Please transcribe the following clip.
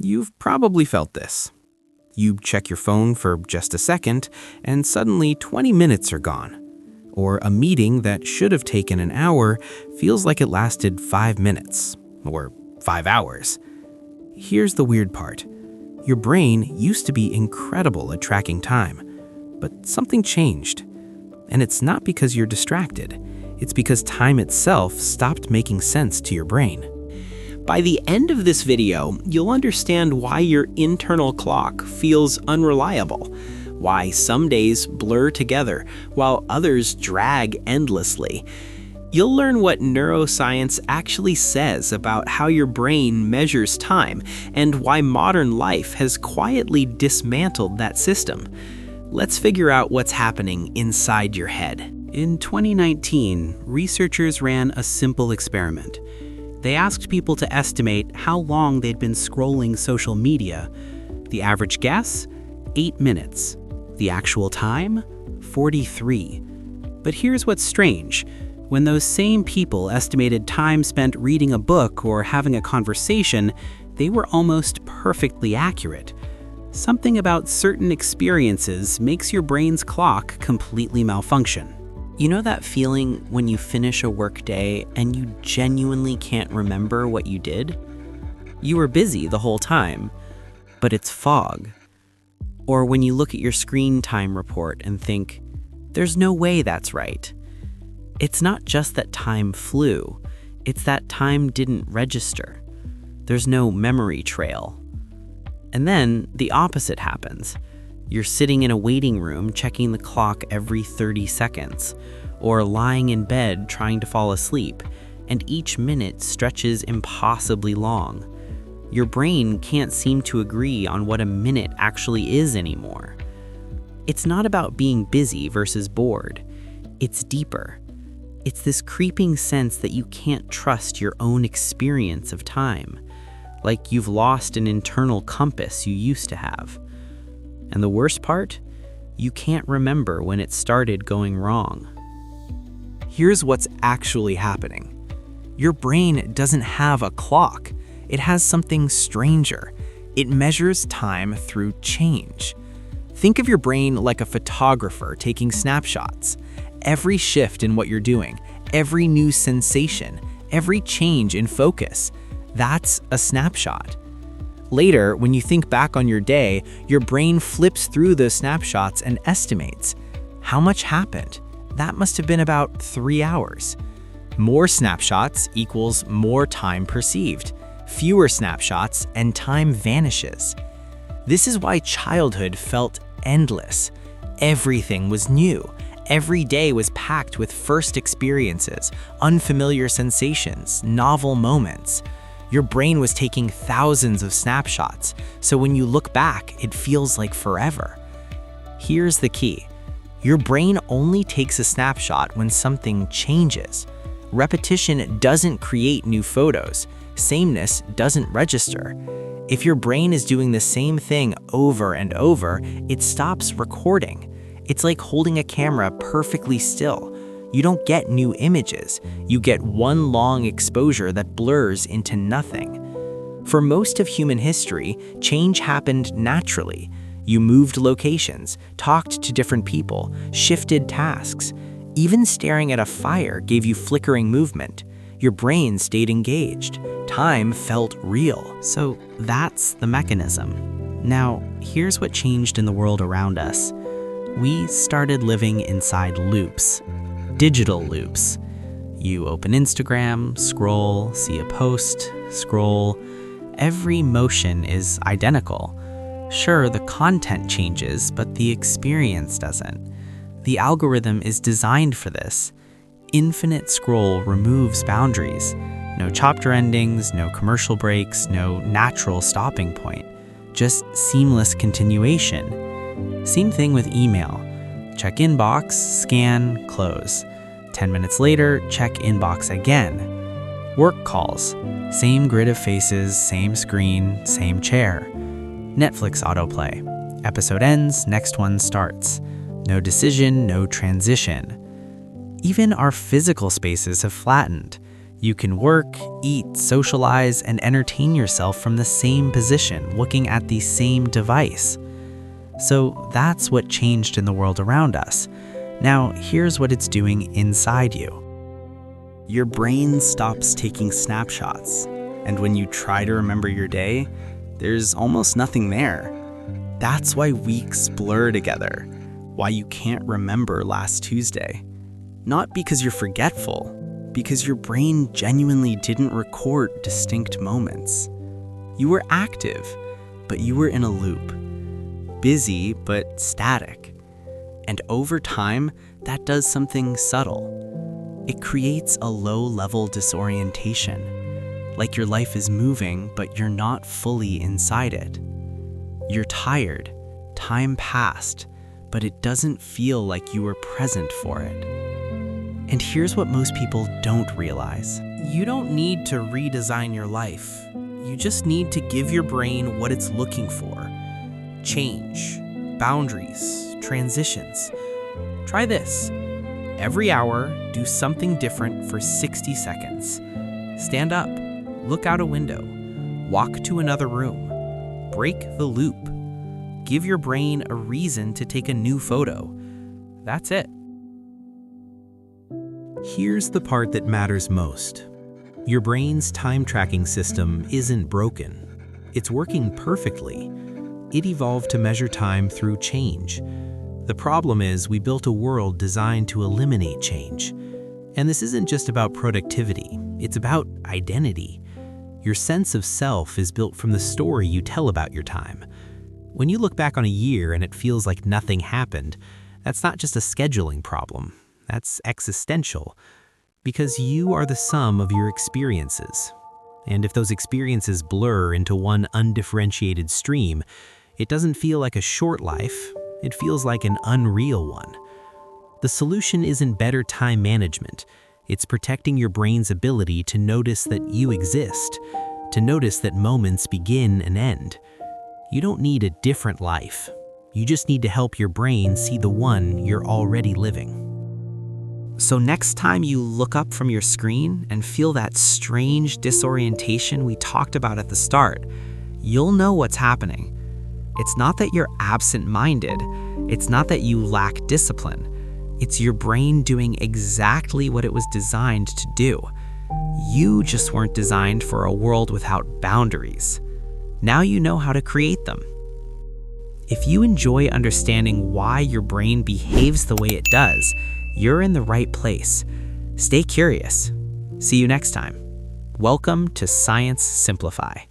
You've probably felt this. You check your phone for just a second, and suddenly 20 minutes are gone. Or a meeting that should have taken an hour feels like it lasted 5 minutes, or 5 hours. Here's the weird part. Your brain used to be incredible at tracking time, but something changed. And it's not because you're distracted. It's because time itself stopped making sense to your brain. By the end of this video, you'll understand why your internal clock feels unreliable, why some days blur together while others drag endlessly. You'll learn what neuroscience actually says about how your brain measures time and why modern life has quietly dismantled that system. Let's figure out what's happening inside your head. In 2019, researchers ran a simple experiment. They asked people to estimate how long they'd been scrolling social media. The average guess? 8 minutes. The actual time? 43. But here's what's strange. When those same people estimated time spent reading a book or having a conversation, they were almost perfectly accurate. Something about certain experiences makes your brain's clock completely malfunction. You know that feeling when you finish a workday and you genuinely can't remember what you did? You were busy the whole time, but it's fog. Or when you look at your screen time report and think, there's no way that's right. It's not just that time flew, it's that time didn't register. There's no memory trail. And then the opposite happens. You're sitting in a waiting room checking the clock every 30 seconds, or lying in bed trying to fall asleep, and each minute stretches impossibly long. Your brain can't seem to agree on what a minute actually is anymore. It's not about being busy versus bored. It's deeper. It's this creeping sense that you can't trust your own experience of time, like you've lost an internal compass you used to have. And the worst part? You can't remember when it started going wrong. Here's what's actually happening. Your brain doesn't have a clock. It has something stranger. It measures time through change. Think of your brain like a photographer taking snapshots. Every shift in what you're doing, every new sensation, every change in focus, that's a snapshot. Later, when you think back on your day, your brain flips through those snapshots and estimates. How much happened? That must have been about 3 hours. More snapshots equals more time perceived. Fewer snapshots and time vanishes. This is why childhood felt endless. Everything was new. Every day was packed with first experiences, unfamiliar sensations, novel moments. Your brain was taking thousands of snapshots, so when you look back, it feels like forever. Here's the key. Your brain only takes a snapshot when something changes. Repetition doesn't create new photos. Sameness doesn't register. If your brain is doing the same thing over and over, it stops recording. It's like holding a camera perfectly still. You don't get new images. You get one long exposure that blurs into nothing. For most of human history, change happened naturally. You moved locations, talked to different people, shifted tasks. Even staring at a fire gave you flickering movement. Your brain stayed engaged. Time felt real. So that's the mechanism. Now, here's what changed in the world around us. We started living inside loops. Digital loops. You open Instagram, scroll, see a post, scroll. Every motion is identical. Sure, the content changes, but the experience doesn't. The algorithm is designed for this. Infinite scroll removes boundaries. No chapter endings, no commercial breaks, no natural stopping point. Just seamless continuation. Same thing with email. Check inbox, scan, close. 10 minutes later, check inbox again. Work calls. Same grid of faces, same screen, same chair. Netflix autoplay. Episode ends, next one starts. No decision, no transition. Even our physical spaces have flattened. You can work, eat, socialize, and entertain yourself from the same position, looking at the same device. So that's what changed in the world around us. Now, here's what it's doing inside you. Your brain stops taking snapshots, and when you try to remember your day, there's almost nothing there. That's why weeks blur together, why you can't remember last Tuesday. Not because you're forgetful, because your brain genuinely didn't record distinct moments. You were active, but you were in a loop. Busy, but static. And over time, that does something subtle. It creates a low-level disorientation, like your life is moving, but you're not fully inside it. You're tired, time passed, but it doesn't feel like you were present for it. And here's what most people don't realize. You don't need to redesign your life. You just need to give your brain what it's looking for. Change, boundaries, transitions. Try this. Every hour, do something different for 60 seconds. Stand up, look out a window, walk to another room, break the loop. Give your brain a reason to take a new photo. That's it. Here's the part that matters most. Your brain's time tracking system isn't broken. It's working perfectly. It evolved to measure time through change. The problem is we built a world designed to eliminate change. And this isn't just about productivity, it's about identity. Your sense of self is built from the story you tell about your time. When you look back on a year and it feels like nothing happened, that's not just a scheduling problem. That's existential, because you are the sum of your experiences. And if those experiences blur into one undifferentiated stream, it doesn't feel like a short life, it feels like an unreal one. The solution isn't better time management, it's protecting your brain's ability to notice that you exist, to notice that moments begin and end. You don't need a different life, you just need to help your brain see the one you're already living. So next time you look up from your screen and feel that strange disorientation we talked about at the start, you'll know what's happening. It's not that you're absent-minded. It's not that you lack discipline. It's your brain doing exactly what it was designed to do. You just weren't designed for a world without boundaries. Now you know how to create them. If you enjoy understanding why your brain behaves the way it does, you're in the right place. Stay curious. See you next time. Welcome to Science Simplify.